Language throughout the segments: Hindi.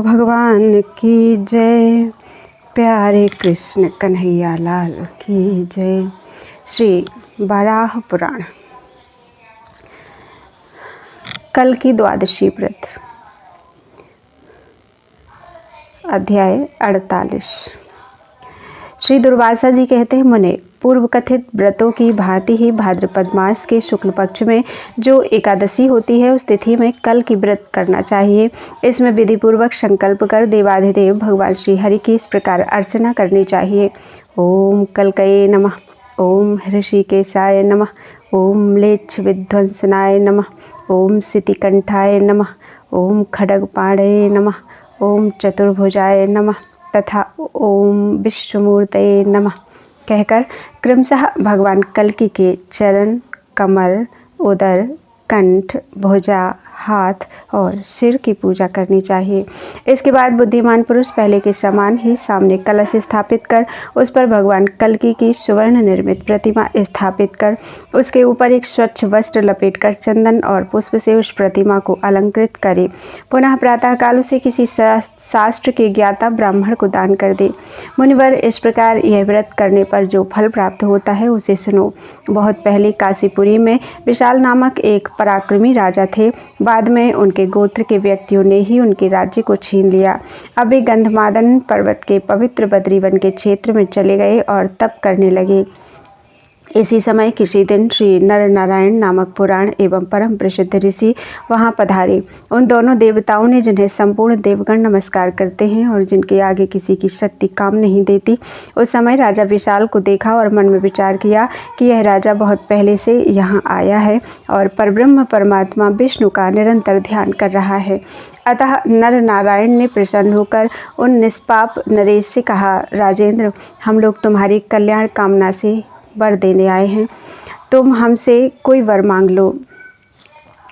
भगवान की जय। प्यारे कृष्ण कन्हैया लाल की जय। श्री वराह पुराण कल की द्वादशी व्रत अध्याय 48। श्री दुर्वासा जी कहते हैं, मुने, पूर्व कथित व्रतों की भांति ही भाद्रपद मास के शुक्ल पक्ष में जो एकादशी होती है उस तिथि में कल की व्रत करना चाहिए। इसमें विधि पूर्वक संकल्प कर देवाधिदेव भगवान श्री हरि की इस प्रकार अर्चना करनी चाहिए। ओम कलकये नमः, ओम ऋषिकेशाय नमः, ओम म्लेच्छ विध्वंसनाय नमः, ओम सितिकंठाय नमः, ओम खड्गपाणये नमः, ओम चतुर्भुजाय नमः तथा ओम विश्वमूर्तये नमः कहकर क्रमशः भगवान कल्कि के चरण, कमर, उदर, कंठ, भुजा, हाथ और सिर की पूजा करनी चाहिए। इसके बाद बुद्धिमान पुरुष पहले के समान ही सामने कलश स्थापित कर उस पर भगवान कल्कि की सुवर्ण निर्मित प्रतिमा स्थापित कर उसके ऊपर एक स्वच्छ वस्त्र लपेटकर चंदन और पुष्प से उस प्रतिमा को अलंकृत करे। पुनः प्रातःकाल उसे किसी शास्त्र के ज्ञाता ब्राह्मण को दान कर दे। मुनिवर, इस प्रकार यह व्रत करने पर जो फल प्राप्त होता है उसे सुनो। बहुत पहले काशीपुरी में विशाल नामक एक पराक्रमी राजा थे। बाद में उनके गोत्र के व्यक्तियों ने ही उनके राज्य को छीन लिया। अब वे गंधमादन पर्वत के पवित्र बद्रीवन के क्षेत्र में चले गए और तप करने लगे। इसी समय किसी दिन श्री नर नारायण नामक पुराण एवं परम प्रसिद्ध ऋषि वहां पधारे। उन दोनों देवताओं ने, जिन्हें संपूर्ण देवगण नमस्कार करते हैं और जिनके आगे किसी की शक्ति काम नहीं देती, उस समय राजा विशाल को देखा और मन में विचार किया कि यह राजा बहुत पहले से यहाँ आया है और परब्रह्म परमात्मा विष्णु का निरंतर ध्यान कर रहा है। अतः नर नारायण ने प्रसन्न होकर उन निष्पाप नरेश से कहा, राजेंद्र, हम लोग तुम्हारी कल्याण कामना से वर देने आए हैं, तुम हमसे कोई वर मांग लो।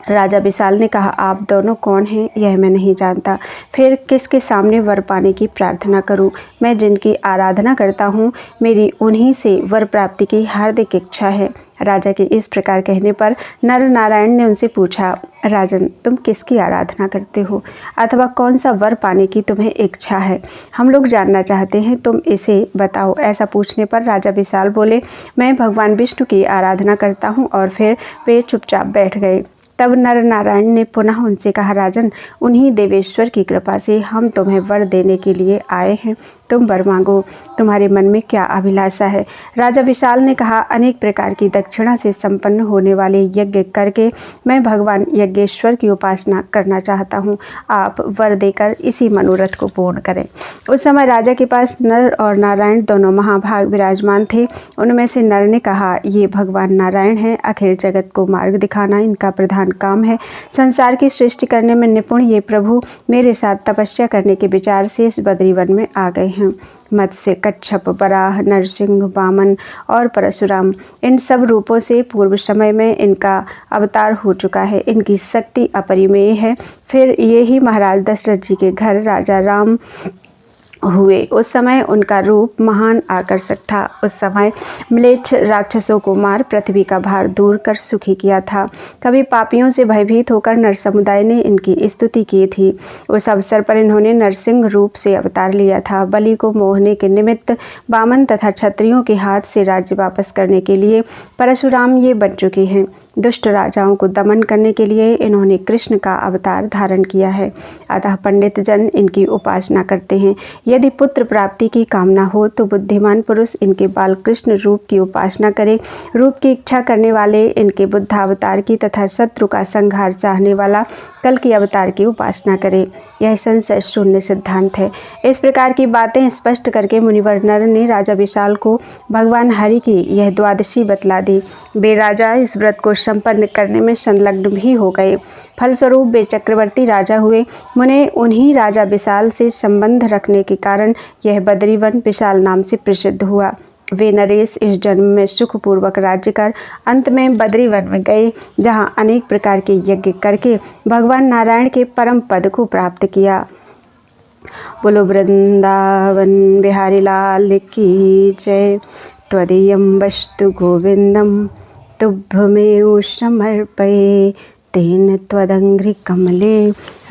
राजा विशाल ने कहा, आप दोनों कौन हैं यह मैं नहीं जानता, फिर किसके सामने वर पाने की प्रार्थना करूं? मैं जिनकी आराधना करता हूं, मेरी उन्हीं से वर प्राप्ति की हार्दिक इच्छा है। राजा के इस प्रकार कहने पर नर नारायण ने उनसे पूछा, राजन, तुम किसकी आराधना करते हो अथवा कौन सा वर पाने की तुम्हें इच्छा है? हम लोग जानना चाहते हैं, तुम इसे बताओ। ऐसा पूछने पर राजा विशाल बोले, मैं भगवान विष्णु की आराधना करता हूँ। और फिर वे चुपचाप बैठ गए। तब नर नारायण ने पुनः उनसे कहा, राजन, उन्हीं देवेश्वर की कृपा से हम तुम्हें वर देने के लिए आए हैं, तुम वर मांगो। तुम्हारे मन में क्या अभिलाषा है? राजा विशाल ने कहा, अनेक प्रकार की दक्षिणा से संपन्न होने वाले यज्ञ करके मैं भगवान यज्ञेश्वर की उपासना करना चाहता हूँ। आप वर देकर इसी मनोरथ को पूर्ण करें। उस समय राजा के पास नर और नारायण दोनों महाभाग विराजमान थे। उनमें से नर ने कहा, ये भगवान नारायण हैं, अखिल जगत को मार्ग दिखाना इनका प्रधान काम है। संसार की सृष्टि करने में निपुण ये प्रभु मेरे साथ तपस्या करने के विचार से इस बद्रीवन में आ गए हैं। मत्स्य, कच्छप, वराह, नरसिंह, वामन और परशुराम, इन सब रूपों से पूर्व समय में इनका अवतार हो चुका है। इनकी शक्ति अपरिमेय है। फिर ये ही महाराज दशरथ जी के घर राजा राम हुए। उस समय उनका रूप महान आकर्षक था। उस समय म्लेच्छ राक्षसों को मार पृथ्वी का भार दूर कर सुखी किया था। कभी पापियों से भयभीत होकर नर समुदाय ने इनकी स्तुति की थी। उस अवसर पर इन्होंने नरसिंह रूप से अवतार लिया था। बलि को मोहने के निमित्त वामन तथा क्षत्रियों के हाथ से राज्य वापस करने के लिए परशुराम ये बन चुके हैं। दुष्ट राजाओं को दमन करने के लिए इन्होंने कृष्ण का अवतार धारण किया है। अतः पंडित जन इनकी उपासना करते हैं। यदि पुत्र प्राप्ति की कामना हो तो बुद्धिमान पुरुष इनके बाल कृष्ण रूप की उपासना करे। रूप की इच्छा करने वाले इनके बुद्धावतार की तथा शत्रु का संहार चाहने वाला कल की अवतार की उपासना करे। यह संशय शून्य सिद्धांत है। इस प्रकार की बातें स्पष्ट करके मुनिवर नर ने राजा विशाल को भगवान हरि की यह द्वादशी बतला दी। वे राजा इस व्रत को संपन्न करने में संलग्न भी हो गए। फलस्वरूप वे चक्रवर्ती राजा हुए। मुने, उन्हीं राजा विशाल से संबंध रखने के कारण यह बद्रीवन विशाल नाम से प्रसिद्ध हुआ। वे नरेश इस जन्म में सुखपूर्वक राज्य कर अंत में बद्रीवन में गए, जहाँ अनेक प्रकार के यज्ञ करके भगवान नारायण के परम पद को प्राप्त किया। बोलो वृंदावन बिहारी लाल की जय। त्वदीयं वस्तु गोविंदम तुभ्यमेव समर्पये। तेन त्वदङ्घ्रिकमले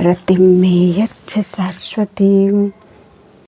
रतिं मे यच्छ शाश्वतीं।